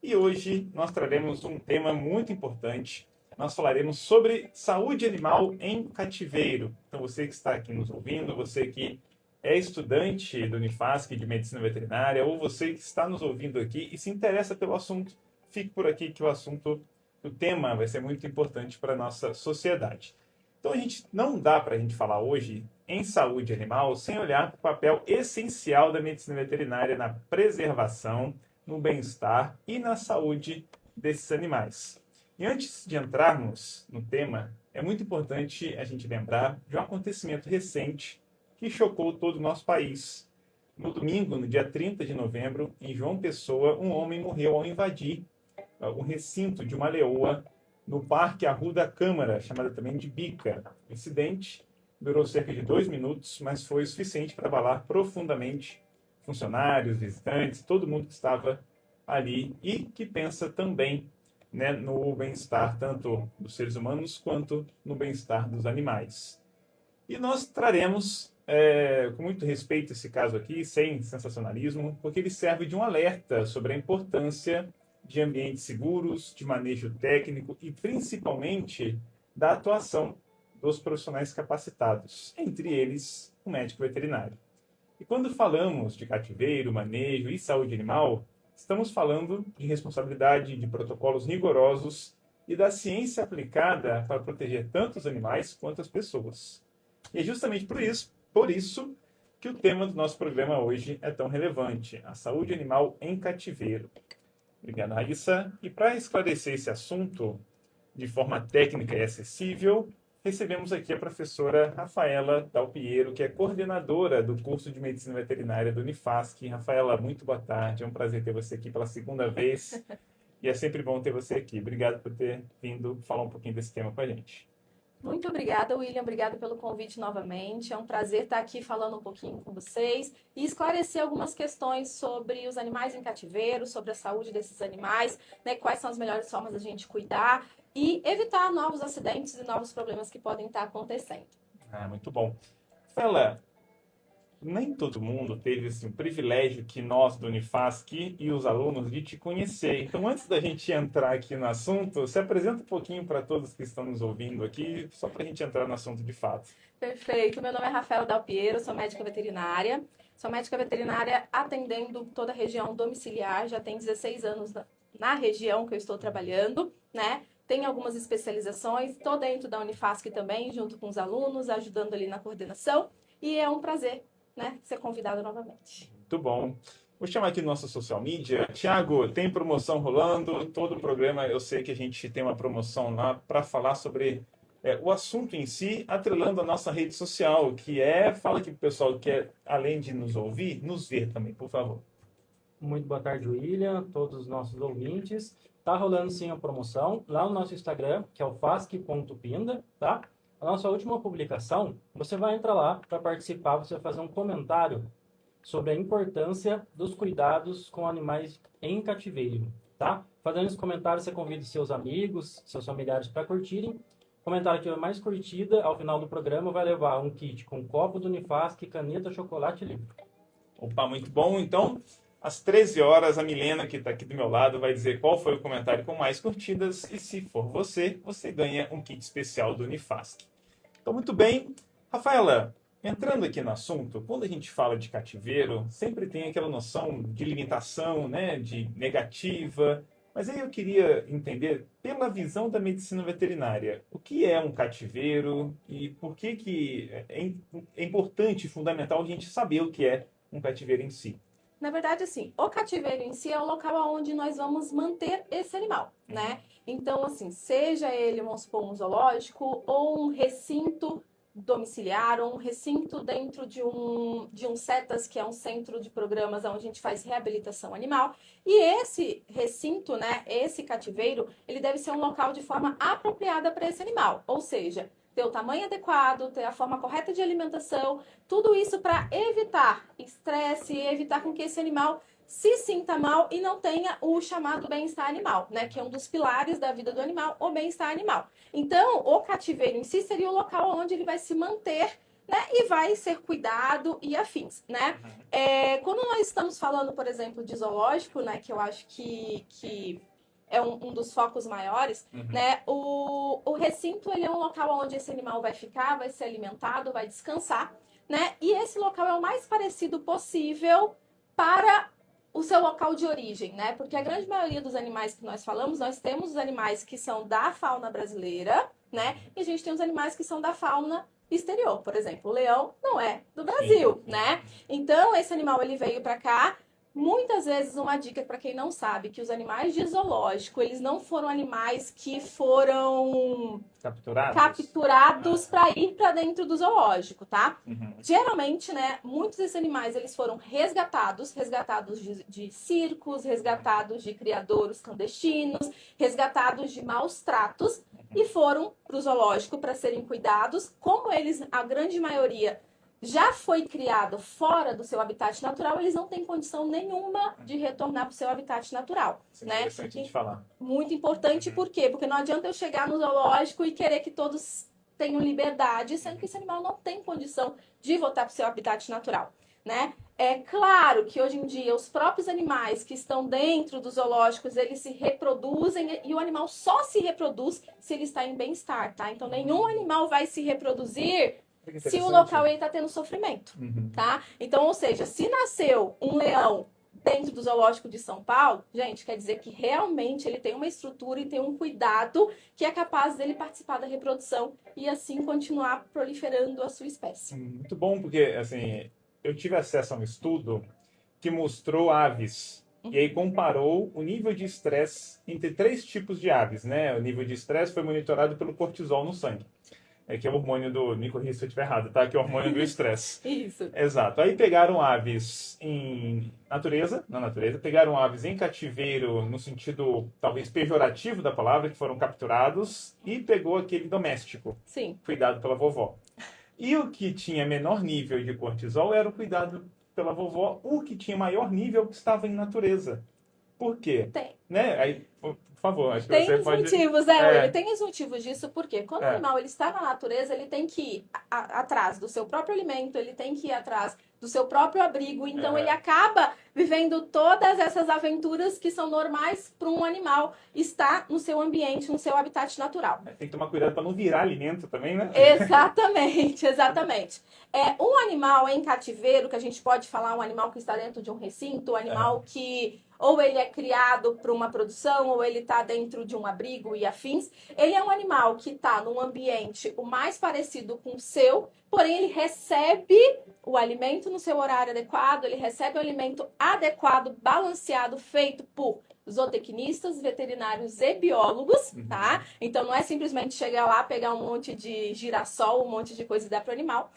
E hoje nós traremos um tema muito importante. Nós falaremos sobre saúde animal em cativeiro. Então você que está aqui nos ouvindo, você que é estudante do Unifasc de Medicina Veterinária, ou você que está nos ouvindo aqui e se interessa pelo assunto, fique por aqui que o tema vai ser muito importante para a nossa sociedade. Então não dá para a gente falar hoje em saúde animal sem olhar para o papel essencial da medicina veterinária na preservação, no bem-estar e na saúde desses animais. E antes de entrarmos no tema, é muito importante a gente lembrar de um acontecimento recente que chocou todo o nosso país. No domingo, no dia 30 de novembro, em João Pessoa, um homem morreu ao invadir o recinto de uma leoa no Parque Arruda Câmara, chamada também de Bica. O incidente durou cerca de 2 minutos, mas foi o suficiente para abalar profundamente funcionários, visitantes, todo mundo que estava ali e que pensa também, né, no bem-estar tanto dos seres humanos quanto no bem-estar dos animais. E nós traremos com muito respeito esse caso aqui, sem sensacionalismo, porque ele serve de um alerta sobre a importância de ambientes seguros, de manejo técnico e principalmente da atuação dos profissionais capacitados, entre eles o médico veterinário. E quando falamos de cativeiro, manejo e saúde animal, estamos falando de responsabilidade, de protocolos rigorosos e da ciência aplicada para proteger tanto os animais quanto as pessoas. E é justamente por isso que o tema do nosso programa hoje é tão relevante, a saúde animal em cativeiro. Obrigado, Raíssa. E para esclarecer esse assunto de forma técnica e acessível, recebemos aqui a professora Rafaela Dalpiero, que é coordenadora do curso de Medicina Veterinária do Unifasc. Rafaela, muito boa tarde. É um prazer ter você aqui pela segunda vez. E é sempre bom ter você aqui. Obrigado por ter vindo falar um pouquinho desse tema com a gente. Muito obrigada, William. Obrigada pelo convite novamente. É um prazer estar aqui falando um pouquinho com vocês e esclarecer algumas questões sobre os animais em cativeiro, sobre a saúde desses animais, né, quais são as melhores formas da gente cuidar e evitar novos acidentes e novos problemas que podem estar acontecendo. Muito bom. Rafaela, nem todo mundo teve assim, o privilégio que nós do Unifasc e os alunos de te conhecer. Então, antes da gente entrar aqui no assunto, se apresenta um pouquinho para todos que estão nos ouvindo aqui, só para a gente entrar no assunto de fato. Perfeito. Meu nome é Rafaela Dalpiero, sou médica veterinária. Sou médica veterinária atendendo toda a região domiciliar, já tem 16 anos na região que eu estou trabalhando, né? Tenho algumas especializações, estou dentro da Unifasc também, junto com os alunos, ajudando ali na coordenação. E é um prazer, né, ser convidado novamente. Muito bom. Vou chamar aqui no nosso social media. Tiago, tem promoção rolando. Todo o programa eu sei que a gente tem uma promoção lá para falar sobre o assunto em si, atrelando a nossa rede social, que fala aqui para o pessoal que quer, além de nos ouvir, nos ver também, por favor. Muito boa tarde, William, todos os nossos ouvintes. Tá rolando sim a promoção lá no nosso Instagram, que é o fasc.pinda, tá? A nossa última publicação, você vai entrar lá para participar, você vai fazer um comentário sobre a importância dos cuidados com animais em cativeiro, tá? Fazendo esse comentário, você convida seus amigos, seus familiares para curtirem. O comentário que é mais curtida, ao final do programa, vai levar um kit com copo do Unifasc, caneta, chocolate e livro. Opa, muito bom. Então, às 13 horas, a Milena, que está aqui do meu lado, vai dizer qual foi o comentário com mais curtidas. E se for você, você ganha um kit especial do Unifasc. Então, muito bem. Rafaela, entrando aqui no assunto, quando a gente fala de cativeiro, sempre tem aquela noção de limitação, né, de negativa. Mas aí eu queria entender, pela visão da medicina veterinária, o que é um cativeiro e por que é importante e fundamental a gente saber o que é um cativeiro em si. Na verdade, assim, o cativeiro em si é o local onde nós vamos manter esse animal, né? Então, assim, seja ele, vamos supor, um zoológico ou um recinto domiciliar ou um recinto dentro de um CETAS, que é um centro de programas onde a gente faz reabilitação animal. E esse recinto, né, esse cativeiro, ele deve ser um local de forma apropriada para esse animal, ou seja, ter o tamanho adequado, ter a forma correta de alimentação, tudo isso para evitar estresse, evitar com que esse animal se sinta mal e não tenha o chamado bem-estar animal, né? Que é um dos pilares da vida do animal, o bem-estar animal. Então, o cativeiro em si seria o local onde ele vai se manter né? E vai ser cuidado e afins, né? Quando nós estamos falando, por exemplo, de zoológico, né? Que eu acho que é um dos focos maiores, né? O recinto, ele é um local onde esse animal vai ficar, vai ser alimentado, vai descansar, né? E esse local é o mais parecido possível para o seu local de origem, né? Porque a grande maioria dos animais que nós falamos, nós temos os animais que são da fauna brasileira, né? E a gente tem os animais que são da fauna exterior. Por exemplo, o leão não é do Brasil, né? Então, esse animal, ele veio para cá. Muitas vezes, uma dica para quem não sabe, que os animais de zoológico, eles não foram animais que foram capturados para ir para dentro do zoológico, tá? Geralmente, né, muitos desses animais, eles foram resgatados de circos, resgatados de criadouros clandestinos, resgatados de maus tratos e foram para o zoológico para serem cuidados. Como eles, a grande maioria, já foi criado fora do seu habitat natural, eles não têm condição nenhuma de retornar para o seu habitat natural. Isso é né? interessante de falar. Muito importante, por quê? Porque não adianta eu chegar no zoológico e querer que todos tenham liberdade, sendo que esse animal não tem condição de voltar para o seu habitat natural. Né? É claro que hoje em dia os próprios animais que estão dentro dos zoológicos, eles se reproduzem e o animal só se reproduz se ele está em bem-estar, tá? Então nenhum animal vai se reproduzir se o local está tendo sofrimento, tá? Então, ou seja, se nasceu um leão dentro do zoológico de São Paulo, gente, quer dizer que realmente ele tem uma estrutura e tem um cuidado que é capaz dele participar da reprodução e assim continuar proliferando a sua espécie. Muito bom, porque assim, eu tive acesso a um estudo que mostrou aves e aí comparou o nível de estresse entre 3 tipos de aves, né? O nível de estresse foi monitorado pelo cortisol no sangue. Que é o hormônio do... Me corrija se eu estiver errado, tá? Que é o hormônio do estresse. Isso. Exato. Aí pegaram aves na natureza, pegaram aves em cativeiro, no sentido talvez pejorativo da palavra, que foram capturados, e pegou aquele doméstico. Sim. Cuidado pela vovó. E o que tinha menor nível de cortisol era o cuidado pela vovó. O que tinha maior nível estava em natureza. Por quê? Tem. Né? Aí, por favor, acho que tem você os pode... motivos, né, William? Tem os motivos disso, porque quando o animal ele está na natureza, ele tem que ir atrás do seu próprio alimento, ele tem que ir atrás do seu próprio abrigo, então ele acaba vivendo todas essas aventuras que são normais para um animal estar no seu ambiente, no seu habitat natural. Tem que tomar cuidado para não virar alimento também, né? Exatamente, exatamente. Um animal em cativeiro, que a gente pode falar, um animal que está dentro de um recinto, um animal que ou ele é criado para uma produção, ou ele está dentro de um abrigo e afins. Ele é um animal que está num ambiente o mais parecido com o seu, porém ele recebe o alimento no seu horário adequado, ele recebe o alimento adequado, balanceado, feito por zootecnistas, veterinários e biólogos, tá? Então não é simplesmente chegar lá, pegar um monte de girassol, um monte de coisa e dar para o animal.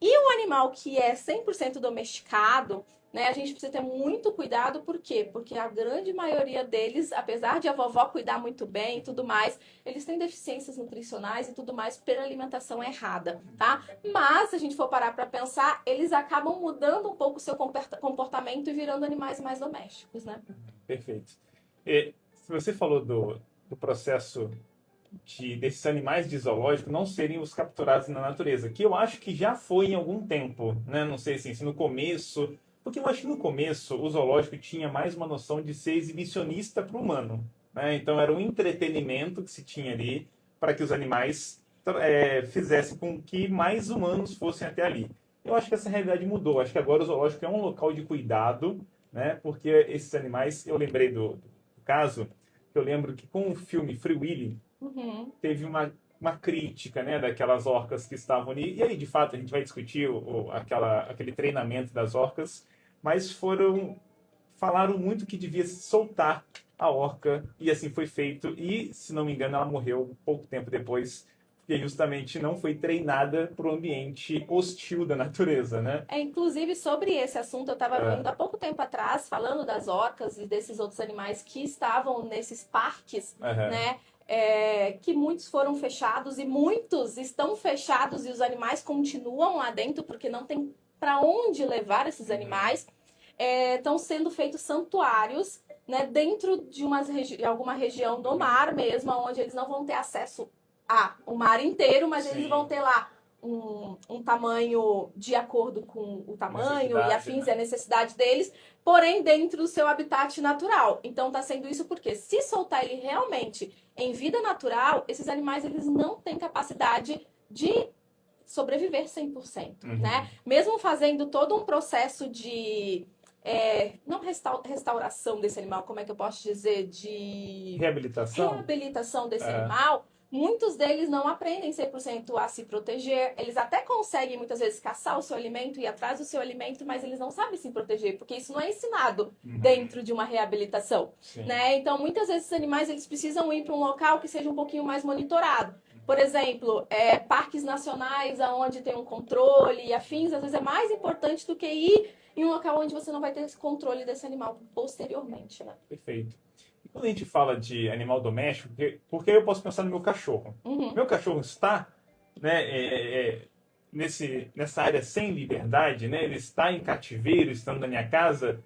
E um animal que é 100% domesticado, né, a gente precisa ter muito cuidado, por quê? Porque a grande maioria deles, apesar de a vovó cuidar muito bem e tudo mais, eles têm deficiências nutricionais e tudo mais pela alimentação errada, tá? Mas, se a gente for parar para pensar, eles acabam mudando um pouco o seu comportamento e virando animais mais domésticos, né? Perfeito. E, se você falou do processo desses animais de zoológico não serem os capturados na natureza, que eu acho que já foi em algum tempo, né? Não sei se no começo... Porque eu acho que no começo o zoológico tinha mais uma noção de ser exibicionista para o humano, né? Então era um entretenimento que se tinha ali para que os animais fizessem com que mais humanos fossem até ali. Eu acho que essa realidade mudou. Acho que agora o zoológico é um local de cuidado, né? Porque esses animais... Eu lembrei do caso, que eu lembro que com o filme Free Willy, teve uma crítica, né, daquelas orcas que estavam ali. E aí, de fato, a gente vai discutir aquele treinamento das orcas, mas falaram muito que devia soltar a orca, e assim foi feito. E, se não me engano, ela morreu pouco tempo depois, porque justamente não foi treinada para o ambiente hostil da natureza, né? Inclusive, sobre esse assunto, eu estava vendo há pouco tempo atrás, falando das orcas e desses outros animais que estavam nesses parques, né? Que muitos foram fechados e muitos estão fechados e os animais continuam lá dentro porque não tem para onde levar esses animais. Estão sendo feitos santuários, né, dentro de alguma região do mar mesmo, onde eles não vão ter acesso ao mar inteiro, mas eles vão ter lá um tamanho de acordo com o tamanho e Necessidade, afins né? e a necessidade deles, porém dentro do seu habitat natural. Então tá sendo isso porque se soltar ele realmente em vida natural, esses animais eles não têm capacidade de sobreviver 100%, né? Mesmo fazendo todo um processo de não restauração desse animal, como é que eu posso dizer? De reabilitação desse animal, muitos deles não aprendem 100% a se proteger. Eles até conseguem, muitas vezes, caçar o seu alimento e ir atrás do seu alimento, mas eles não sabem se proteger, porque isso não é ensinado dentro de uma reabilitação, né? Então, muitas vezes, esses animais eles precisam ir para um local que seja um pouquinho mais monitorado. Por exemplo, parques nacionais onde tem um controle e afins, às vezes é mais importante do que ir em um local onde você não vai ter esse controle desse animal posteriormente, né? Perfeito. E quando a gente fala de animal doméstico, porque eu posso pensar no meu cachorro. Meu cachorro está, né, nessa área sem liberdade, né? Ele está em cativeiro, estando na minha casa.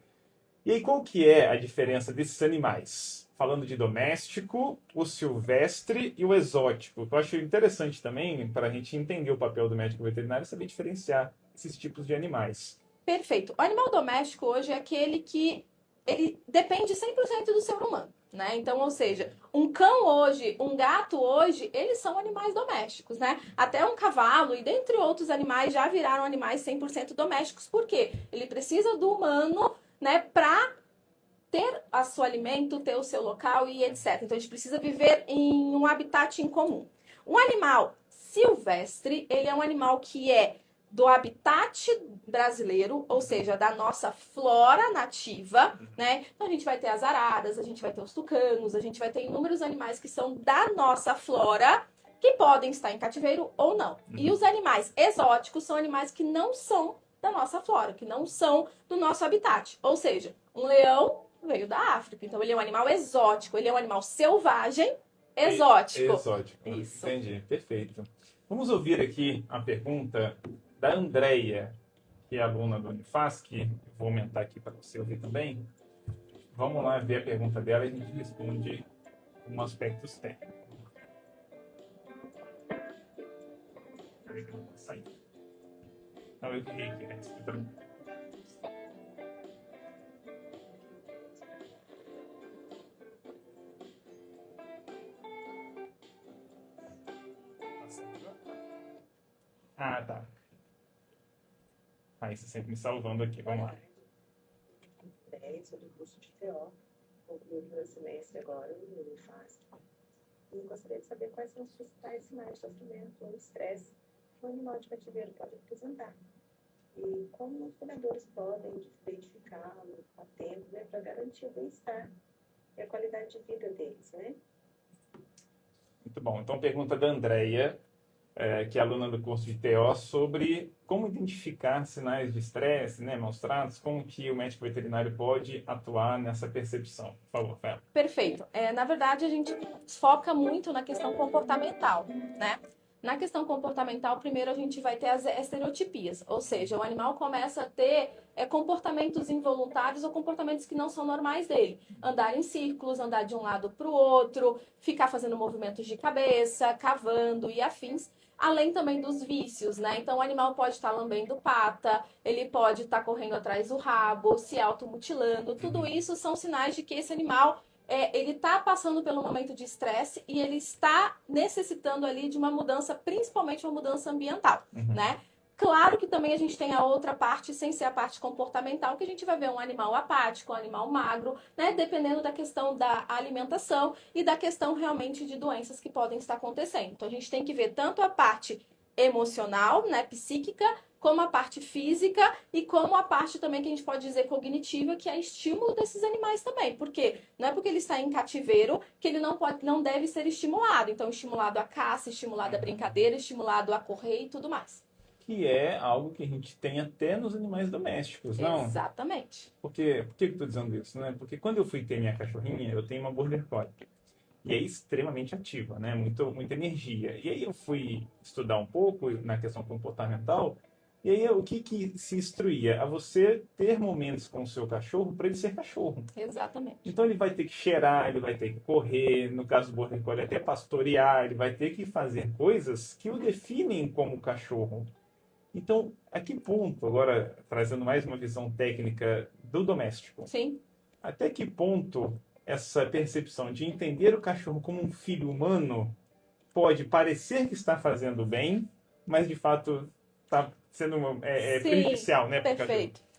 E aí, qual que é a diferença desses animais? Falando de doméstico, o silvestre e o exótico. Eu acho interessante também, para a gente entender o papel do médico veterinário, saber diferenciar esses tipos de animais. Perfeito. O animal doméstico hoje é aquele que ele depende 100% do ser humano, né? Então, ou seja, um cão hoje, um gato hoje, eles são animais domésticos, né? Até um cavalo e dentre outros animais já viraram animais 100% domésticos. Por quê? Ele precisa do humano, né, para ter o seu alimento, ter o seu local e etc. Então, a gente precisa viver em um habitat em comum. Um animal silvestre, ele é um animal que é do habitat brasileiro, ou seja, da nossa flora nativa, né? Então, a gente vai ter as araras, a gente vai ter os tucanos, a gente vai ter inúmeros animais que são da nossa flora, que podem estar em cativeiro ou não. E os animais exóticos são animais que não são da nossa flora, que não são do nosso habitat. Ou seja, um leão veio da África, então ele é um animal exótico, ele é um animal selvagem, exótico. Exótico. Isso. Entendi, perfeito. Vamos ouvir aqui a pergunta da Andréia, que é aluna do Unifasc. Vou aumentar aqui para você ouvir também. Vamos lá ver a pergunta dela e a gente responde com aspectos técnicos. Não, eu errei aqui, né? Ah, tá. Aí você sempre me salvando aqui, vamos lá. Sobre o curso de TO, concluí o primeiro semestre agora no Unifasc. E gostaria de saber quais são os principais sinais de sofrimento ou estresse que um animal de cativeiro pode apresentar. E como os cuidadores podem identificá-lo a tempo, né, para garantir o bem-estar e a qualidade de vida deles, né? Muito bom. Então, pergunta da Andréia, que é aluna do curso de TO, sobre como identificar sinais de estresse, né, maus tratos, como que o médico veterinário pode atuar nessa percepção. Por favor, Fela. Perfeito. Na verdade, a gente foca muito na questão comportamental, né? Na questão comportamental, primeiro a gente vai ter as estereotipias, ou seja, o animal começa a ter comportamentos involuntários ou comportamentos que não são normais dele. Andar em círculos, andar de um lado para o outro, ficar fazendo movimentos de cabeça, cavando e afins. Além também dos vícios, né? Então, o animal pode estar lambendo pata, ele pode estar correndo atrás do rabo, se automutilando. Tudo isso são sinais de que esse animal, ele está passando pelo momento de estresse e ele está necessitando ali de uma mudança, principalmente uma mudança ambiental, né? Claro que também a gente tem a outra parte, sem ser a parte comportamental, que a gente vai ver um animal apático, um animal magro, né? Dependendo da questão da alimentação e da questão realmente de doenças que podem estar acontecendo. Então, a gente tem que ver tanto a parte emocional, né? Psíquica, como a parte física e como a parte também que a gente pode dizer cognitiva, que é estímulo desses animais também. Por quê? Não é porque ele está em cativeiro que ele não deve ser estimulado. Então, estimulado à caça, estimulado à brincadeira, estimulado a correr e tudo mais. Que é algo que a gente tem até nos animais domésticos, não? Exatamente. Por que eu estou dizendo isso, né? Porque quando eu fui ter minha cachorrinha, eu tenho uma Border Collie. E é extremamente ativa, né? Muita energia. E aí eu fui estudar um pouco na questão comportamental. E aí, o que se instruía? A você ter momentos com o seu cachorro para ele ser cachorro. Exatamente. Então, ele vai ter que cheirar, ele vai ter que correr, no caso do Border Collie, até pastorear, ele vai ter que fazer coisas que o definem como cachorro. Então, a que ponto, agora trazendo mais uma visão técnica do doméstico, Sim, até que ponto essa percepção de entender o cachorro como um filho humano pode parecer que está fazendo bem, mas de fato está sendo sim, prejudicial, né, para o cachorro? perfeito.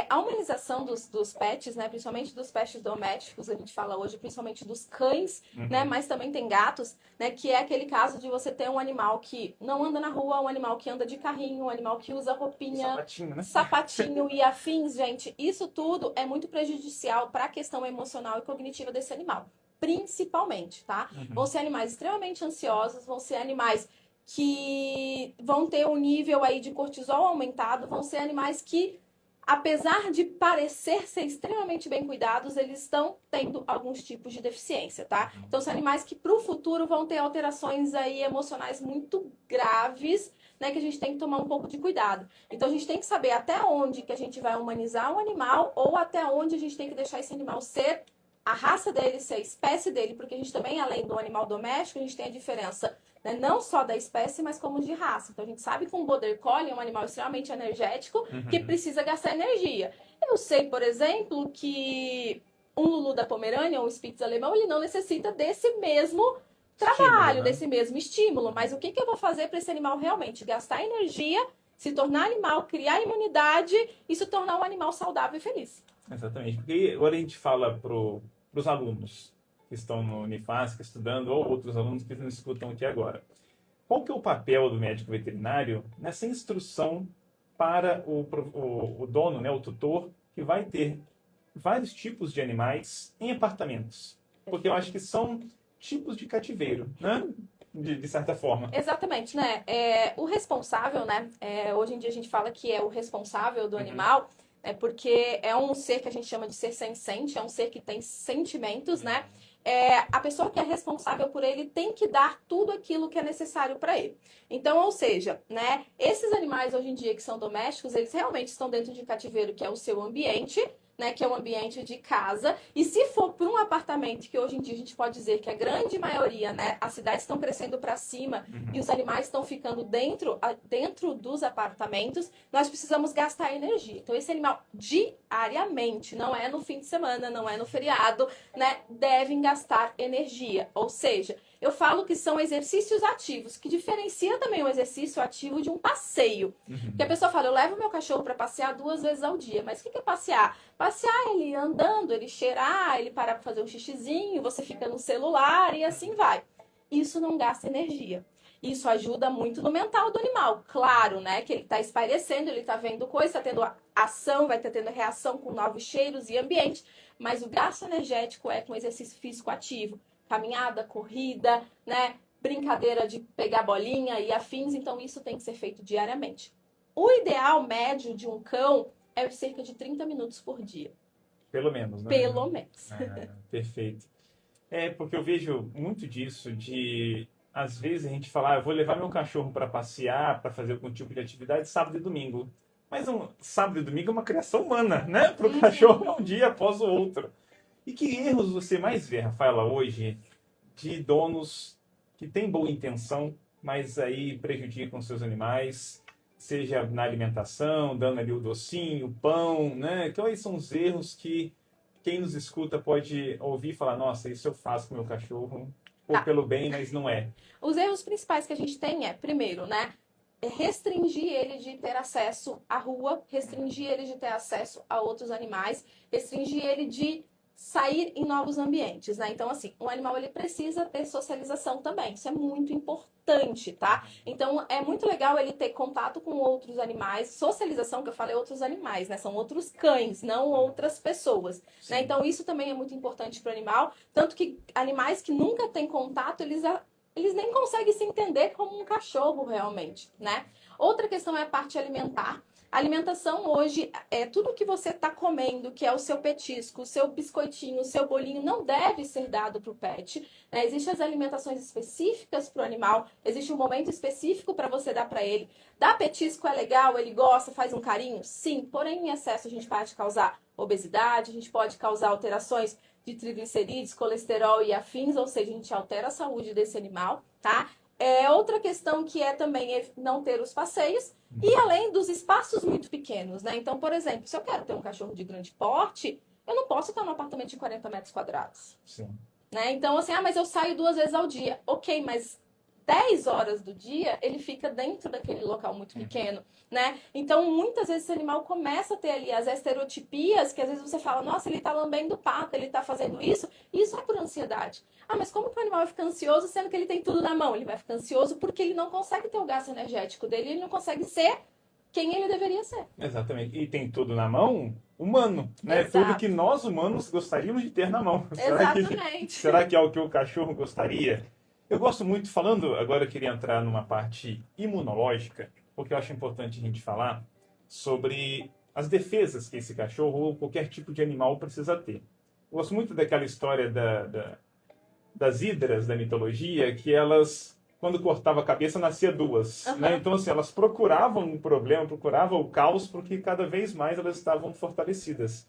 A humanização dos pets, né, principalmente dos pets domésticos, a gente fala hoje principalmente dos cães, né, mas também tem gatos, né, que é aquele caso de você ter um animal que não anda na rua, um animal que anda de carrinho, um animal que usa roupinha, Sapatinho, né? sapatinho e afins, gente. Isso tudo é muito prejudicial para a questão emocional e cognitiva desse animal, principalmente, tá? Vão ser animais extremamente ansiosos, vão ser animais que vão ter um nível aí de cortisol aumentado, vão ser animais que, apesar de parecer ser extremamente bem cuidados, eles estão tendo alguns tipos de deficiência, tá? Então, são animais que para o futuro vão ter alterações aí emocionais muito graves, né? Que a gente tem que tomar um pouco de cuidado. Então, a gente tem que saber até onde que a gente vai humanizar um animal ou até onde a gente tem que deixar esse animal ser a raça dele, ser a espécie dele, porque a gente também, além do animal doméstico, a gente tem a diferença, né, não só da espécie, mas como de raça. Então, a gente sabe que um Border Collie é um animal extremamente energético, que precisa gastar energia. Eu sei, por exemplo, que um Lulu da Pomerânia, um Spitz alemão, ele não necessita desse mesmo trabalho, Estímulo, né? desse mesmo estímulo. Mas o que eu vou fazer para esse animal realmente gastar energia, se tornar animal, criar imunidade e se tornar um animal saudável e feliz? Exatamente. Porque agora a gente fala para os alunos que estão no Unifasc estudando, ou outros alunos que nos escutam aqui agora. Qual que é o papel do médico veterinário nessa instrução para o dono, né, o tutor, que vai ter vários tipos de animais em apartamentos? Porque eu acho que são tipos de cativeiro, né? De certa forma. Exatamente, né? O responsável, né? Hoje em dia a gente fala que é o responsável do animal, porque é um ser que a gente chama de ser senciente, é um ser que tem sentimentos, né? A pessoa que é responsável por ele tem que dar tudo aquilo que é necessário para ele. Então, ou seja, né? Esses animais hoje em dia que são domésticos, eles realmente estão dentro de cativeiro, que é o seu ambiente, né, que é um ambiente de casa, e se for para um apartamento, que hoje em dia a gente pode dizer que a grande maioria, né, as cidades estão crescendo para cima e os animais estão ficando dentro dos apartamentos, nós precisamos gastar energia. Então, esse animal diariamente, não é no fim de semana, não é no feriado, né, devem gastar energia. Ou seja, eu falo que são exercícios ativos, que diferencia também o exercício ativo de um passeio. Porque a pessoa fala, eu levo meu cachorro para passear 2 vezes ao dia. Mas o que é passear? Passear ele andando, ele cheirar, ele parar para fazer um xixizinho, você fica no celular e assim vai. Isso não gasta energia. Isso ajuda muito no mental do animal. Claro, né? Que ele está espairecendo, ele está vendo coisa, está tendo ação, vai estar tendo reação com novos cheiros e ambiente. Mas o gasto energético é com exercício físico ativo. Caminhada, corrida, né? Brincadeira de pegar bolinha e afins. Então, isso tem que ser feito diariamente. O ideal médio de um cão é de cerca de 30 minutos por dia. Pelo menos, né? Pelo menos. Perfeito. Porque eu vejo muito disso de, às vezes, a gente falar, eu vou levar meu cachorro para passear, para fazer algum tipo de atividade sábado e domingo. Mas sábado e domingo é uma criação humana, né? Para o cachorro é um dia após o outro. E que erros você mais vê, Rafaela, hoje, de donos que têm boa intenção, mas aí prejudicam seus animais, seja na alimentação, dando ali o docinho, o pão, né? Quais são os erros que quem nos escuta pode ouvir e falar, nossa, isso eu faço com o meu cachorro, ou pelo bem, mas não é. Os erros principais que a gente tem primeiro, né? Restringir ele de ter acesso à rua, restringir ele de ter acesso a outros animais, restringir ele de sair em novos ambientes, né? Então, assim, um animal, ele precisa ter socialização também. Isso é muito importante, tá? Então, é muito legal ele ter contato com outros animais. Socialização, que eu falei, outros animais, né? São outros cães, não outras pessoas, né? Então, isso também é muito importante para o animal. Tanto que animais que nunca têm contato, eles nem conseguem se entender como um cachorro realmente, né? Outra questão é a parte alimentar. Alimentação hoje é tudo que você está comendo, que é o seu petisco, o seu biscoitinho, o seu bolinho, não deve ser dado para o pet. Né? Existem as alimentações específicas para o animal, existe um momento específico para você dar para ele. Dar petisco é legal, ele gosta, faz um carinho? Sim, porém em excesso a gente pode causar obesidade, a gente pode causar alterações de triglicerídeos, colesterol e afins, ou seja, a gente altera a saúde desse animal, tá? Outra questão que é também não ter os passeios e além dos espaços muito pequenos, né? Então, por exemplo, se eu quero ter um cachorro de grande porte, eu não posso estar num apartamento de 40 metros quadrados. Sim. Né? Então, assim, mas eu saio 2 vezes ao dia. Ok, mas 10 horas do dia ele fica dentro daquele local muito pequeno, né? Então, muitas vezes esse animal começa a ter ali as estereotipias, que às vezes você fala, nossa, ele tá lambendo pata, ele tá fazendo isso. Isso é por ansiedade. Mas como que o animal vai ficar ansioso sendo que ele tem tudo na mão? Ele vai ficar ansioso porque ele não consegue ter o gasto energético dele, ele não consegue ser quem ele deveria ser. Exatamente. E tem tudo na mão humano, né? Exato. Tudo que nós humanos gostaríamos de ter na mão. Exatamente. Será que é o que o cachorro gostaria? Eu gosto muito, falando, agora eu queria entrar numa parte imunológica, porque eu acho importante a gente falar sobre as defesas que esse cachorro ou qualquer tipo de animal precisa ter. Eu gosto muito daquela história das hidras da mitologia, que elas, quando cortava a cabeça, nascia 2. Né? Então, assim, elas procuravam um problema, procuravam o caos, porque cada vez mais elas estavam fortalecidas.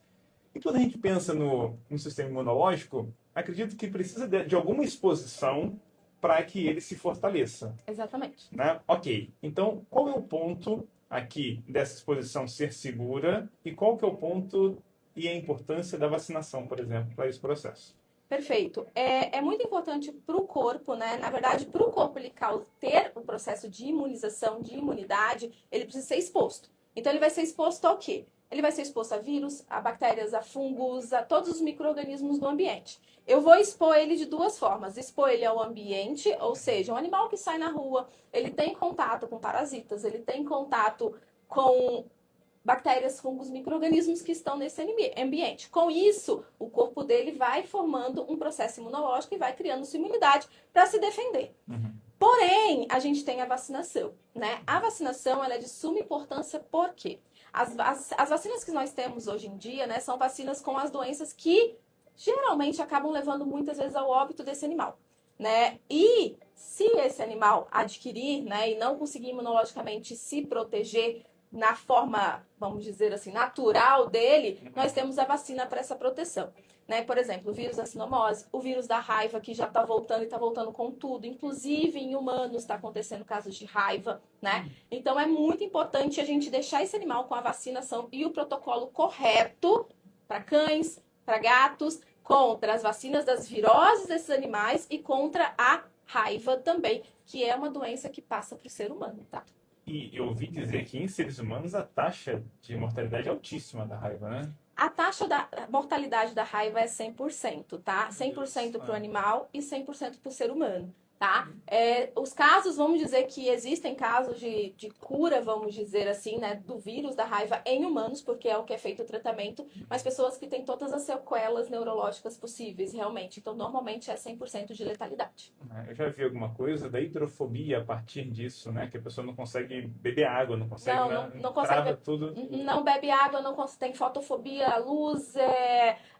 E quando a gente pensa no sistema imunológico, acredito que precisa de alguma exposição para que ele se fortaleça. Exatamente. Né? Ok, então qual é o ponto aqui dessa exposição ser segura e qual que é o ponto e a importância da vacinação, por exemplo, para esse processo? Perfeito. É muito importante para o corpo, né? Na verdade, para o corpo ele ter um processo de imunização, de imunidade, ele precisa ser exposto. Então, ele vai ser exposto ao quê? Ele vai ser exposto a vírus, a bactérias, a fungos, a todos os micro-organismos do ambiente. Eu vou expor ele de 2 formas. Expor ele ao ambiente, ou seja, um animal que sai na rua, ele tem contato com parasitas, ele tem contato com bactérias, fungos, micro-organismos que estão nesse ambiente. Com isso, o corpo dele vai formando um processo imunológico e vai criando sua imunidade para se defender. Porém, a gente tem a vacinação, né? A vacinação ela é de suma importância porque as vacinas que nós temos hoje em dia, né, são vacinas com as doenças que geralmente acabam levando muitas vezes ao óbito desse animal, né? E se esse animal adquirir, né, e não conseguir imunologicamente se proteger na forma, vamos dizer assim, natural dele, nós temos a vacina para essa proteção. Né? Por exemplo, o vírus da sinomose, o vírus da raiva, que já está voltando e está voltando com tudo. Inclusive, em humanos está acontecendo casos de raiva. Né? Então, é muito importante a gente deixar esse animal com a vacinação e o protocolo correto para cães, para gatos, contra as vacinas das viroses desses animais e contra a raiva também, que é uma doença que passa para o ser humano, tá? E eu ouvi dizer que em seres humanos a taxa de mortalidade é altíssima da raiva, né? A taxa da mortalidade da raiva é 100%, tá? 100% para o animal e 100% para o ser humano, tá? Os casos, vamos dizer que existem casos de cura, vamos dizer assim, né? Do vírus da raiva em humanos, porque é o que é feito o tratamento, mas pessoas que têm todas as sequelas neurológicas possíveis, realmente. Então, normalmente é 100% de letalidade. Eu já vi alguma coisa da hidrofobia a partir disso, né? Que a pessoa não consegue beber água, não consegue... Não consegue trava tudo. Não bebe água, não consegue, tem fotofobia à luz,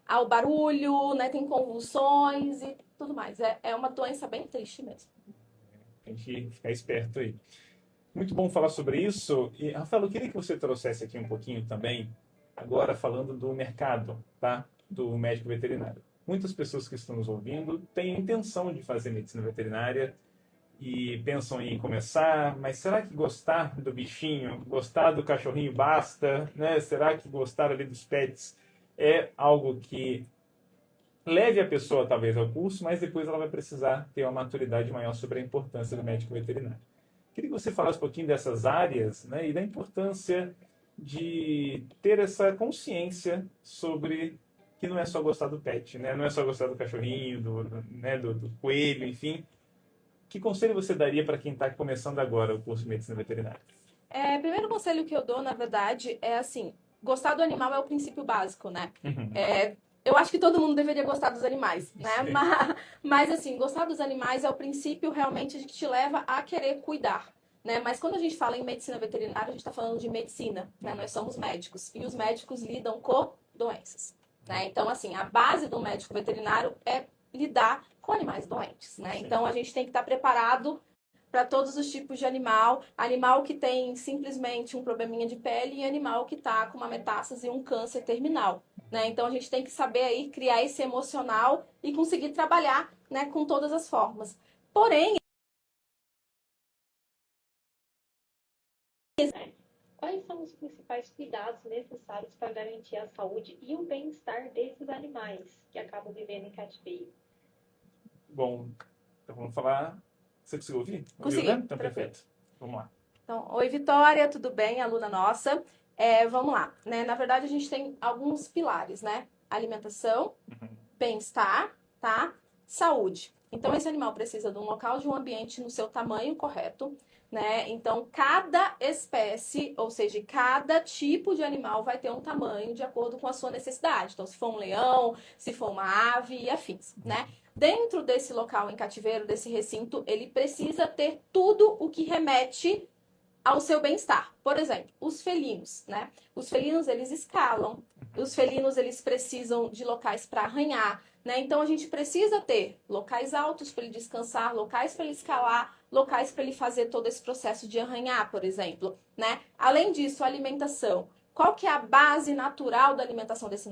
ao barulho, né? Tem convulsões e tudo mais. É uma doença bem triste mesmo. Tem que ficar esperto aí. Muito bom falar sobre isso. E, Rafael, eu queria que você trouxesse aqui um pouquinho também, agora falando do mercado, tá? Do médico veterinário. Muitas pessoas que estão nos ouvindo têm a intenção de fazer medicina veterinária e pensam em começar, mas será que gostar do bichinho, gostar do cachorrinho basta, né? Será que gostar ali dos pets é algo que leve a pessoa talvez ao curso, mas depois ela vai precisar ter uma maturidade maior sobre a importância do médico veterinário? Queria que você falasse um pouquinho dessas áreas, né, e da importância de ter essa consciência sobre que não é só gostar do pet, né? Não é só gostar do cachorrinho, do coelho, enfim. Que conselho você daria para quem está começando agora o curso de medicina veterinária? Primeiro conselho que eu dou, na verdade, é assim, gostar do animal é o princípio básico, né? Eu acho que todo mundo deveria gostar dos animais, né? Mas, assim, gostar dos animais é o princípio realmente que te leva a querer cuidar, né? Mas quando a gente fala em medicina veterinária, a gente está falando de medicina, né? Nós somos médicos e os médicos lidam com doenças, né? Então, assim, a base do médico veterinário é lidar com animais doentes, né? Então, a gente tem que estar preparado para todos os tipos de animal, animal que tem simplesmente um probleminha de pele e animal que está com uma metástase e um câncer terminal, né? Então a gente tem que saber aí criar esse emocional e conseguir trabalhar, né, com todas as formas. Porém, quais são os principais cuidados necessários para garantir a saúde e o bem-estar desses animais que acabam vivendo em cativeiro? Bom, então vamos falar. Você conseguiu ouvir? Consegui, Ouviu, né? Então, tranquilo. perfeito. Vamos lá. então, oi Vitória, tudo bem? Aluna nossa. Vamos lá, né? Na verdade, a gente tem alguns pilares, né? Alimentação, bem-estar, tá? Saúde. Então, esse animal precisa de um local, de um ambiente no seu tamanho correto, né? Então, cada espécie, ou seja, cada tipo de animal vai ter um tamanho de acordo com a sua necessidade. Então, se for um leão, se for uma ave e afins, né? Dentro desse local em cativeiro, desse recinto, ele precisa ter tudo o que remete ao seu bem-estar. Por exemplo, os felinos, né? Os felinos, eles escalam. Os felinos, eles precisam de locais para arranhar, né? Então, a gente precisa ter locais altos para ele descansar, locais para ele escalar, locais para ele fazer todo esse processo de arranhar, por exemplo, né? Além disso, a alimentação. Qual que é a base natural da alimentação desse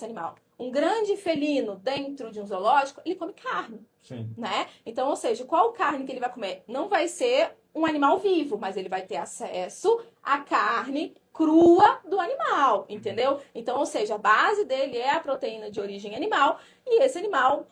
animal? Um grande felino dentro de um zoológico, ele come carne, Sim. né? Então, ou seja, qual carne que ele vai comer? Não vai ser um animal vivo, mas ele vai ter acesso à carne crua do animal, entendeu? Então, ou seja, a base dele é a proteína de origem animal e esse animal,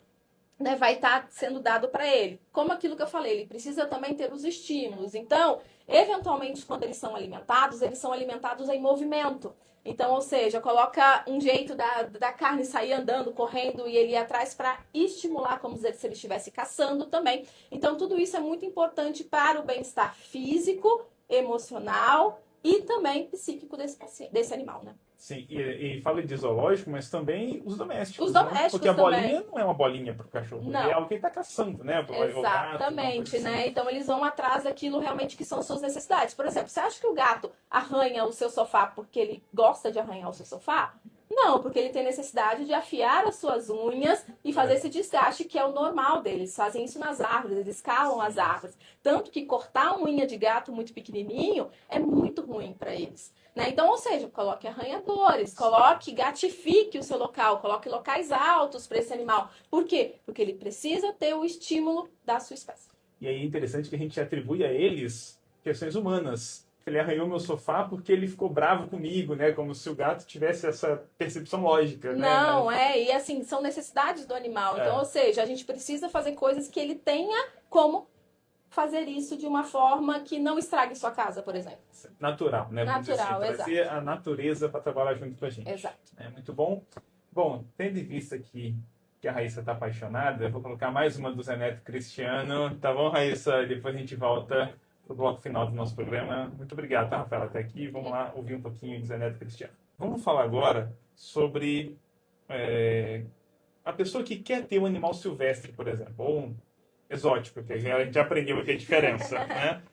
né, vai estar sendo dado para ele. Como aquilo que eu falei, ele precisa também ter os estímulos. Então, eventualmente, quando eles são alimentados em movimento. Então, ou seja, coloca um jeito da carne sair andando, correndo e ele ir atrás para estimular, como se ele estivesse caçando também. Então, tudo isso é muito importante para o bem-estar físico, emocional e também psíquico desse animal, né? Sim, e fala de zoológico, mas também os domésticos. Os né? domésticos Porque a bolinha também. não é uma bolinha para o cachorro, Não. é algo que ele está caçando, né? O gato, Exatamente, uma coisa né? Então eles vão atrás daquilo realmente que são suas necessidades. Por exemplo, você acha que o gato arranha o seu sofá porque ele gosta de arranhar o seu sofá? Não, porque ele tem necessidade de afiar as suas unhas e fazer esse desgaste que é o normal deles. Eles fazem isso nas árvores, eles escalam as árvores. Tanto que cortar uma unha de gato muito pequenininho é muito ruim para eles. Né? Então, ou seja, coloque arranhadores, gatifique o seu local, coloque locais altos para esse animal. Por quê? Porque ele precisa ter o estímulo da sua espécie. E aí é interessante que a gente atribui a eles questões humanas. Ele arranhou meu sofá porque ele ficou bravo comigo, né? Como se o gato tivesse essa percepção lógica, né? Não, e assim, são necessidades do animal. Então, ou seja, a gente precisa fazer coisas que ele tenha como fazer isso de uma forma que não estrague sua casa, por exemplo. Natural, né? Vamos dizer Natural, assim, trazer a natureza para trabalhar junto com a gente. Exato. É muito bom. Bom, tendo em vista que a Raíssa está apaixonada, eu vou colocar mais uma do Zé Neto Cristiano. Tá bom, Raíssa? Depois a gente volta pro bloco final do nosso programa. Muito obrigado, tá, Rafaela, até aqui. Vamos lá ouvir um pouquinho do Zé Neto Cristiano. Vamos falar agora sobre a pessoa que quer ter um animal silvestre, por exemplo, ou um exótico, que a gente já aprendeu aqui a diferença, né?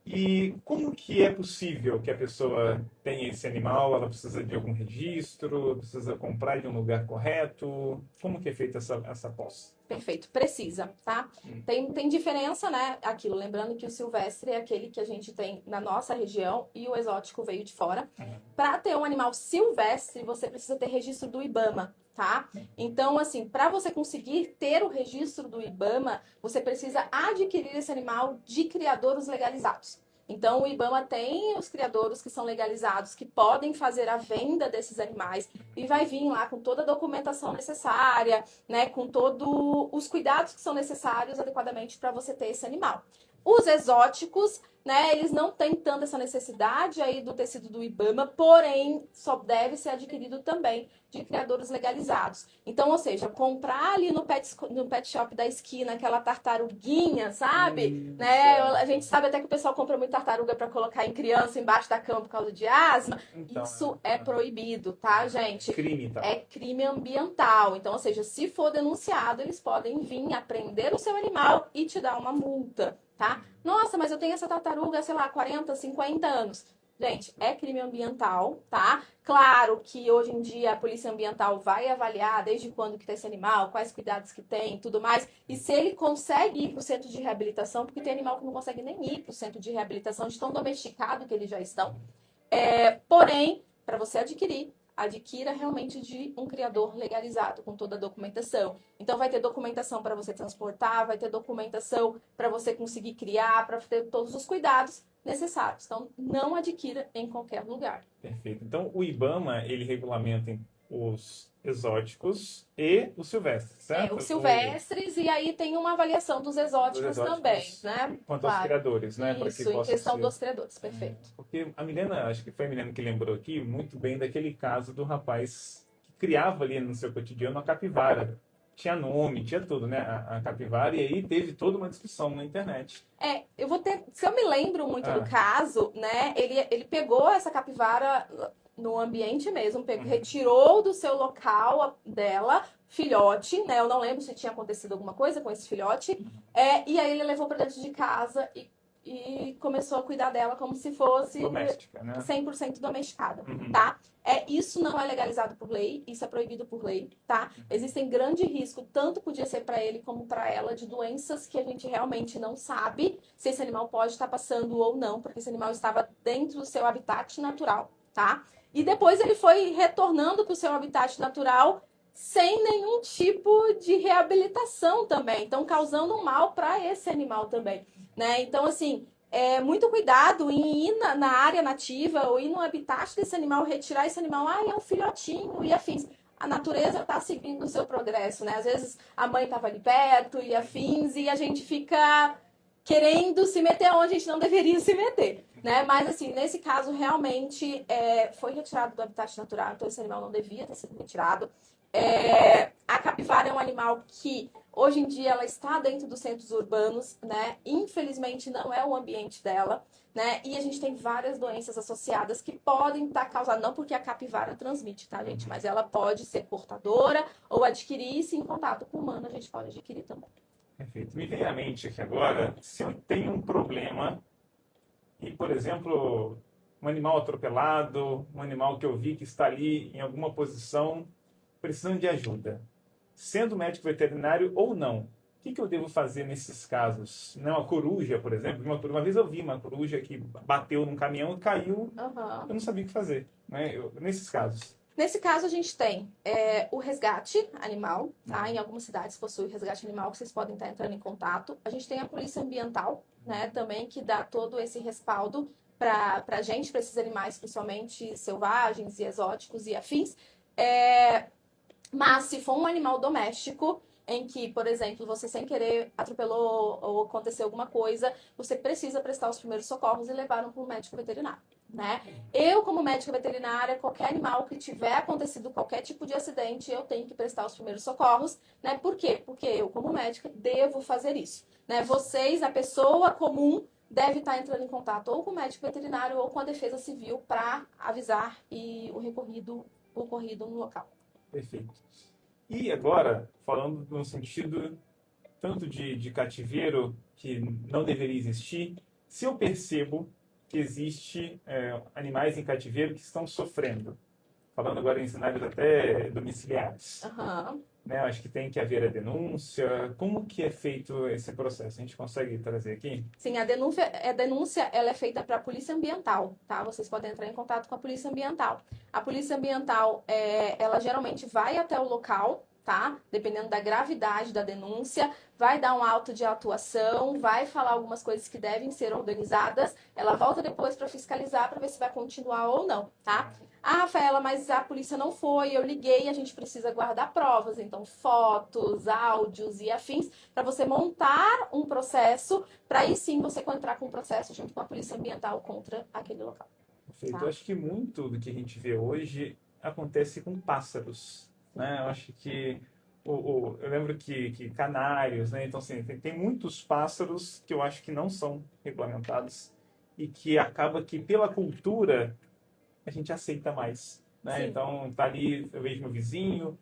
E como que é possível que a pessoa tenha esse animal? Ela precisa de algum registro? Precisa comprar de um lugar correto? Como que é feita essa posse? Perfeito, precisa, tá? Tem diferença, né? Aquilo, lembrando que o silvestre é aquele que a gente tem na nossa região e o exótico veio de fora. Para ter um animal silvestre, você precisa ter registro do IBAMA, tá? Então, assim, para você conseguir ter o registro do IBAMA, você precisa adquirir esse animal de criadouros legalizados. Então, o IBAMA tem os criadouros que são legalizados, que podem fazer a venda desses animais e vai vir lá com toda a documentação necessária, né, com todos os cuidados que são necessários adequadamente para você ter esse animal. Os exóticos, né, eles não têm tanta essa necessidade aí do tecido do IBAMA, porém, só deve ser adquirido também de criadouros legalizados. Então, ou seja, comprar ali no pet shop da esquina aquela tartaruguinha, sabe? Né? A gente sabe até que o pessoal compra muito tartaruga para colocar em criança embaixo da cama por causa de asma. Então, isso é proibido, tá, gente? Crime, tá? É crime ambiental. Então, ou seja, se for denunciado, eles podem vir apreender o seu animal e te dar uma multa, tá? Nossa, mas eu tenho essa tartaruga, sei lá, 40, 50 anos. Gente, é crime ambiental, tá? Claro que hoje em dia a polícia ambiental vai avaliar desde quando que tá esse animal, quais cuidados que tem, tudo mais. E se ele consegue ir para o centro de reabilitação, porque tem animal que não consegue nem ir para o centro de reabilitação, de tão domesticado que eles já estão. Porém, para você adquirir, adquira realmente de um criador legalizado, com toda a documentação. Então, vai ter documentação para você transportar, vai ter documentação para você conseguir criar, para ter todos os cuidados necessários. Então, não adquira em qualquer lugar. Perfeito. Então, o IBAMA, ele regulamenta os exóticos e os silvestres, certo? Os silvestres, e aí tem uma avaliação dos exóticos também, né? Quanto aos criadores, né? Isso, em questão dos criadores, perfeito. Porque a Milena, acho que foi a Milena que lembrou aqui muito bem daquele caso do rapaz que criava ali no seu cotidiano a capivara. Tinha nome, tinha tudo, né? A capivara, e aí teve toda uma discussão na internet. Se eu me lembro muito do caso, né? Ele pegou essa capivara no ambiente mesmo, retirou do seu local dela, filhote, né? Eu não lembro se tinha acontecido alguma coisa com esse filhote. E aí ele levou para dentro de casa e começou a cuidar dela como se fosse doméstica, né? 100% domesticada, tá? Isso não é legalizado por lei, isso é proibido por lei, tá? Existem grande risco, tanto podia ser para ele como para ela, de doenças que a gente realmente não sabe se esse animal pode estar passando ou não, porque esse animal estava dentro do seu habitat natural, tá? E depois ele foi retornando para o seu habitat natural sem nenhum tipo de reabilitação também, então causando um mal para esse animal também, né? Então, assim, muito cuidado em ir na área nativa ou ir no habitat desse animal, retirar esse animal, é um filhotinho e afins. A natureza está seguindo o seu progresso, né? Às vezes a mãe estava ali perto e afins, e a gente fica querendo se meter onde a gente não deveria se meter, né? Mas, assim, nesse caso, realmente foi retirado do habitat natural, então esse animal não devia ter sido retirado. A capivara é um animal que, hoje em dia, ela está dentro dos centros urbanos, né? Infelizmente, não é o ambiente dela, né? E a gente tem várias doenças associadas que podem estar causadas, não porque a capivara transmite, tá, gente? Mas ela pode ser portadora ou adquirir, se em contato com o humano, a gente pode adquirir também. Perfeito. Me vem à mente aqui agora, se eu tenho um problema e, por exemplo, um animal atropelado, um animal que eu vi que está ali em alguma posição precisando de ajuda, sendo médico veterinário ou não, o que eu devo fazer nesses casos? Não, a coruja, por exemplo, uma vez eu vi uma coruja que bateu num caminhão e caiu, eu não sabia o que fazer, né? Nesses casos. Nesse caso, a gente tem o resgate animal, tá? Em algumas cidades possui resgate animal, que vocês podem estar entrando em contato. A gente tem a polícia ambiental, né? Também, que dá todo esse respaldo para a gente, para esses animais, principalmente selvagens e exóticos e afins. Mas se for um animal doméstico, em que, por exemplo, você sem querer atropelou ou aconteceu alguma coisa, você precisa prestar os primeiros socorros e levar para um médico veterinário, né? Eu, como médica veterinária, qualquer animal que tiver acontecido qualquer tipo de acidente, eu tenho que prestar os primeiros socorros, né? Por quê? Porque eu, como médica, devo fazer isso, né? Vocês, a pessoa comum, deve estar entrando em contato ou com o médico veterinário ou com a defesa civil para avisar o ocorrido no local. Perfeito. E agora, falando no sentido tanto de cativeiro, que não deveria existir, se eu percebo que existe animais em cativeiro que estão sofrendo, falando agora em cenários até domiciliares, né? Acho que tem que haver a denúncia. Como que é feito esse processo? A gente consegue trazer aqui? Sim, a denúncia ela é feita para a Polícia Ambiental, tá? Vocês podem entrar em contato com a Polícia Ambiental. A Polícia Ambiental, ela geralmente vai até o local, tá? Dependendo da gravidade da denúncia, vai dar um auto de atuação, vai falar algumas coisas que devem ser organizadas, ela volta depois para fiscalizar para ver se vai continuar ou não, tá? Rafaela, mas a polícia não foi, eu liguei, a gente precisa guardar provas, então fotos, áudios e afins, para você montar um processo, para aí sim você entrar com um processo junto com a Polícia Ambiental contra aquele local. Perfeito. Eu acho que muito do que a gente vê hoje acontece com pássaros, né? Eu acho que eu lembro que canários, né? Então, assim, tem muitos pássaros que eu acho que não são regulamentados e que acaba que pela cultura a gente aceita mais, né? Sim. Então, tá ali, eu vejo meu vizinho,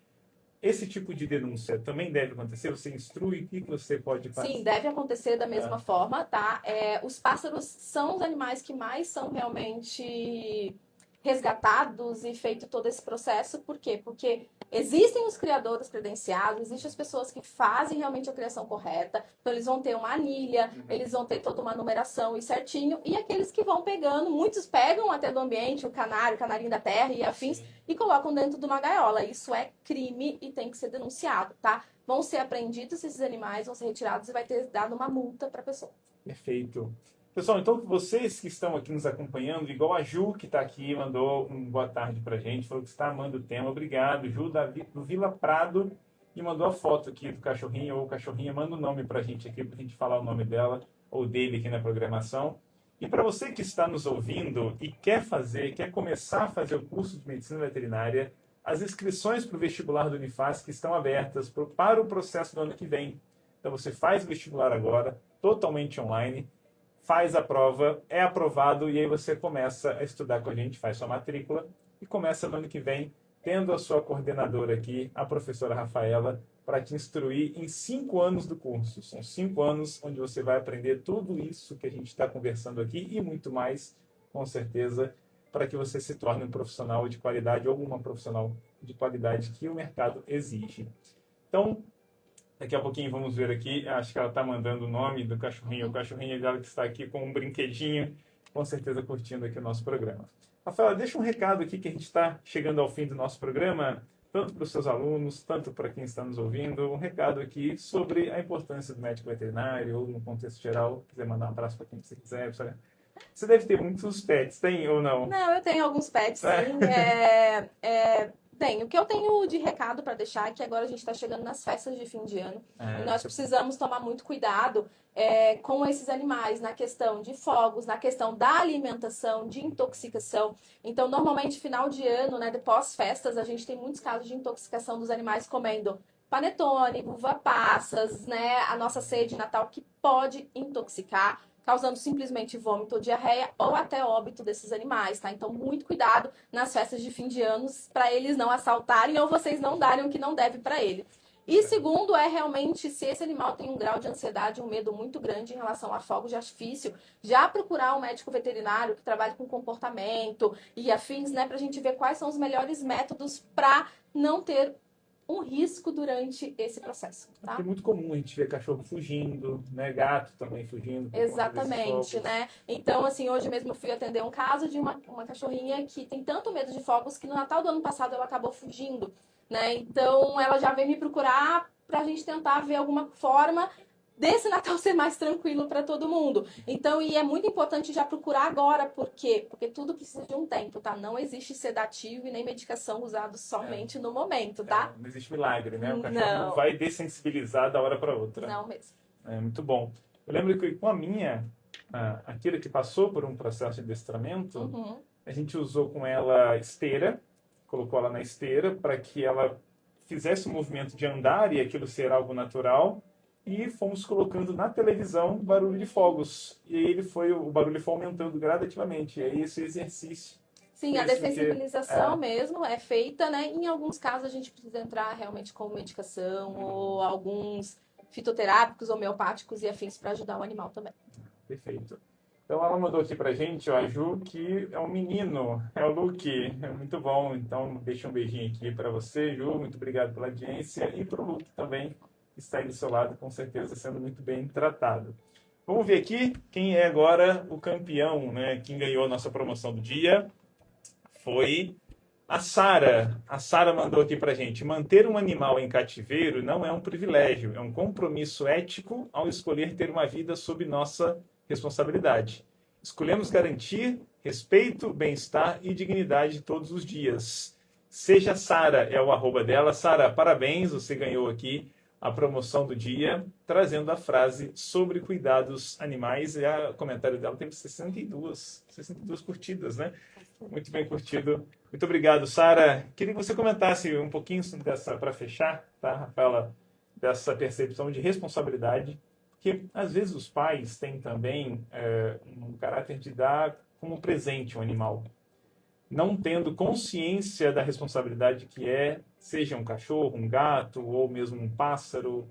esse tipo de denúncia também deve acontecer? Você instrui o que você pode fazer? Sim, deve acontecer da mesma forma, tá? Os pássaros são os animais que mais são realmente resgatados e feito todo esse processo. Por quê? Porque existem os criadores credenciados, existem as pessoas que fazem realmente a criação correta, então eles vão ter uma anilha, eles vão ter toda uma numeração e certinho, e aqueles que vão pegando, muitos pegam até do ambiente, o canário, o canarinho da terra e afins, e colocam dentro de uma gaiola. Isso é crime e tem que ser denunciado, tá? Vão ser apreendidos esses animais, vão ser retirados e vai ter dado uma multa para a pessoa. Perfeito. Pessoal, então vocês que estão aqui nos acompanhando, igual a Ju, que está aqui, mandou um boa tarde para a gente, falou que está amando o tema. Obrigado, Ju, do Vila Prado, e mandou a foto aqui do cachorrinho ou cachorrinha. Manda o nome para a gente aqui, para a gente falar o nome dela ou dele aqui na programação. E para você que está nos ouvindo e quer começar a fazer o curso de Medicina Veterinária, as inscrições para o vestibular do Unifasc estão abertas para o processo do ano que vem. Então você faz o vestibular agora, totalmente online, faz a prova, é aprovado e aí você começa a estudar com a gente, faz sua matrícula e começa no ano que vem, tendo a sua coordenadora aqui, a professora Rafaela, para te instruir em 5 anos do curso. São 5 anos onde você vai aprender tudo isso que a gente está conversando aqui e muito mais, com certeza, para que você se torne um profissional de qualidade ou uma profissional de qualidade que o mercado exige. Então, daqui a pouquinho vamos ver aqui, acho que ela está mandando o nome do cachorrinho, o cachorrinho dela que está aqui com um brinquedinho, com certeza curtindo aqui o nosso programa. Rafaela, deixa um recado aqui que a gente está chegando ao fim do nosso programa, tanto para os seus alunos, tanto para quem está nos ouvindo, um recado aqui sobre a importância do médico veterinário, ou no contexto geral, quiser mandar um abraço para quem você quiser. Você deve ter muitos pets, tem ou não? Não, eu tenho alguns pets, sim. Tenho. O que eu tenho de recado para deixar é que agora a gente está chegando nas festas de fim de ano. E nós precisamos tomar muito cuidado com esses animais, na questão de fogos, na questão da alimentação, de intoxicação. Então, normalmente, final de ano, né, pós-festas, a gente tem muitos casos de intoxicação dos animais comendo panetone, uva passas, né, a nossa ceia de Natal, que pode intoxicar, causando simplesmente vômito ou diarreia ou até óbito desses animais, tá? Então, muito cuidado nas festas de fim de anos para eles não assaltarem ou vocês não darem o que não deve para ele. E segundo é realmente se esse animal tem um grau de ansiedade, um medo muito grande em relação a fogos de artifício, já procurar um médico veterinário que trabalhe com comportamento e afins, né, pra gente ver quais são os melhores métodos para não ter um risco durante esse processo, tá? É muito comum a gente ver cachorro fugindo, né? Gato também fugindo. Exatamente, né? Então, assim, hoje mesmo eu fui atender um caso de uma cachorrinha que tem tanto medo de fogos que no Natal do ano passado ela acabou fugindo, né? Então, ela já veio me procurar pra gente tentar ver alguma forma desse Natal ser mais tranquilo para todo mundo. Então, e é muito importante já procurar agora, por quê? Porque tudo precisa de um tempo, tá? Não existe sedativo e nem medicação usado somente no momento, tá? Não existe milagre, né? O cachorro não vai dessensibilizar da hora para outra. Não mesmo. É muito bom. Eu lembro que com a minha, aquilo que passou por um processo de adestramento, a gente usou com ela esteira, colocou ela na esteira para que ela fizesse o movimento de andar e aquilo ser algo natural. E fomos colocando na televisão barulho de fogos. E aí o barulho foi aumentando gradativamente. E aí esse exercício. Sim, a dessensibilização mesmo é feita, né? Em alguns casos a gente precisa entrar realmente com medicação ou alguns fitoterápicos, homeopáticos e afins para ajudar o animal também. Perfeito. Então ela mandou aqui pra gente, ó, a Ju, que é um menino, é o Luke. É muito bom. Então deixa um beijinho aqui para você, Ju. Muito obrigado pela audiência. E pro Luke também, que está aí do seu lado, com certeza sendo muito bem tratado. Vamos ver aqui quem é agora o campeão, né? Quem ganhou a nossa promoção do dia foi a Sara. A Sara mandou aqui pra gente: manter um animal em cativeiro não é um privilégio, é um compromisso ético ao escolher ter uma vida sob nossa responsabilidade. Escolhemos garantir respeito, bem-estar e dignidade todos os dias. Seja Sara, é o @, dela. Sara, parabéns, você ganhou aqui a promoção do dia, trazendo a frase sobre cuidados animais. E o comentário dela tem 62 curtidas, né? Muito bem curtido. Muito obrigado, Sara. Queria que você comentasse um pouquinho dessa, para fechar, tá, Rafaela, dessa percepção de responsabilidade, que às vezes os pais têm também um caráter de dar como presente um animal. não tendo consciência da responsabilidade que seja um cachorro, um gato ou mesmo um pássaro,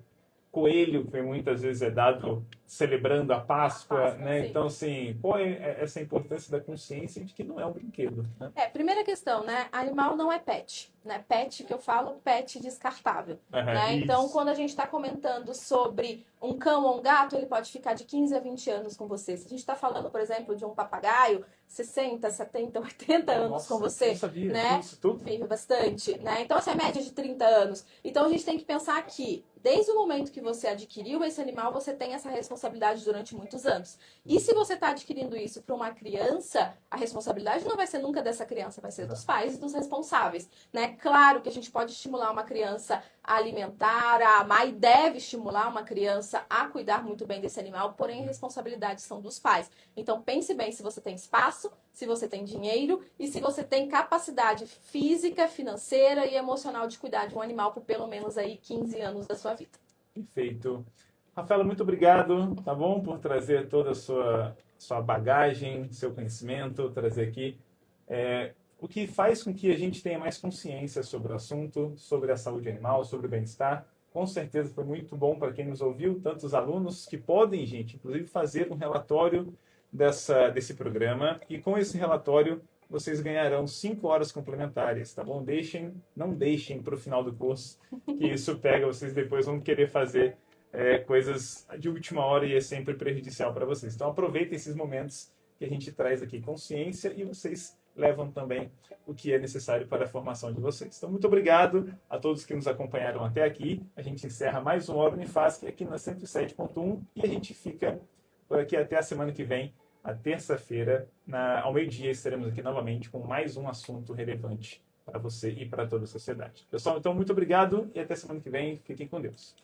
coelho, que muitas vezes é dado celebrando a Páscoa, né? Sim. Então, assim, qual é essa importância da consciência de que não é um brinquedo, né? Primeira questão, né? Animal não é pet, né? Pet que eu falo, pet descartável, né? Então, quando a gente está comentando sobre um cão ou um gato, ele pode ficar de 15 a 20 anos com você. Se a gente está falando, por exemplo, de um papagaio, 60, 70, 80 anos com você, eu sabia, né? isso tudo. Vive bastante, né? Então, essa é a média de 30 anos. Então, a gente tem que pensar que, desde o momento que você adquiriu esse animal, você tem essa responsabilidade durante muitos anos. E se você está adquirindo isso para uma criança, a responsabilidade não vai ser nunca dessa criança, vai ser dos pais e dos responsáveis, né? Claro que a gente pode estimular uma criança a alimentar, a amar e deve estimular uma criança a cuidar muito bem desse animal, porém, a responsabilidade são dos pais. Então, pense bem se você tem espaço, se você tem dinheiro e se você tem capacidade física, financeira e emocional de cuidar de um animal por pelo menos aí 15 anos da sua vida. Perfeito. Rafaela, muito obrigado, tá bom? Por trazer toda a sua bagagem, seu conhecimento, trazer aqui o que faz com que a gente tenha mais consciência sobre o assunto, sobre a saúde animal, sobre o bem-estar. Com certeza foi muito bom para quem nos ouviu, tantos alunos que podem, gente, inclusive fazer um relatório desse programa. E com esse relatório, vocês ganharão 5 horas complementares, tá bom? Não deixem para o final do curso, que isso pega, vocês depois vão querer fazer coisas de última hora e é sempre prejudicial para vocês. Então aproveitem esses momentos que a gente traz aqui consciência e vocês levam também o que é necessário para a formação de vocês. Então, muito obrigado a todos que nos acompanharam até aqui. A gente encerra mais um Hora Unifasc aqui na 107.1 e a gente fica por aqui até a semana que vem, a terça-feira, ao meio-dia, estaremos aqui novamente com mais um assunto relevante para você e para toda a sociedade. Pessoal, então, muito obrigado e até semana que vem. Fiquem com Deus.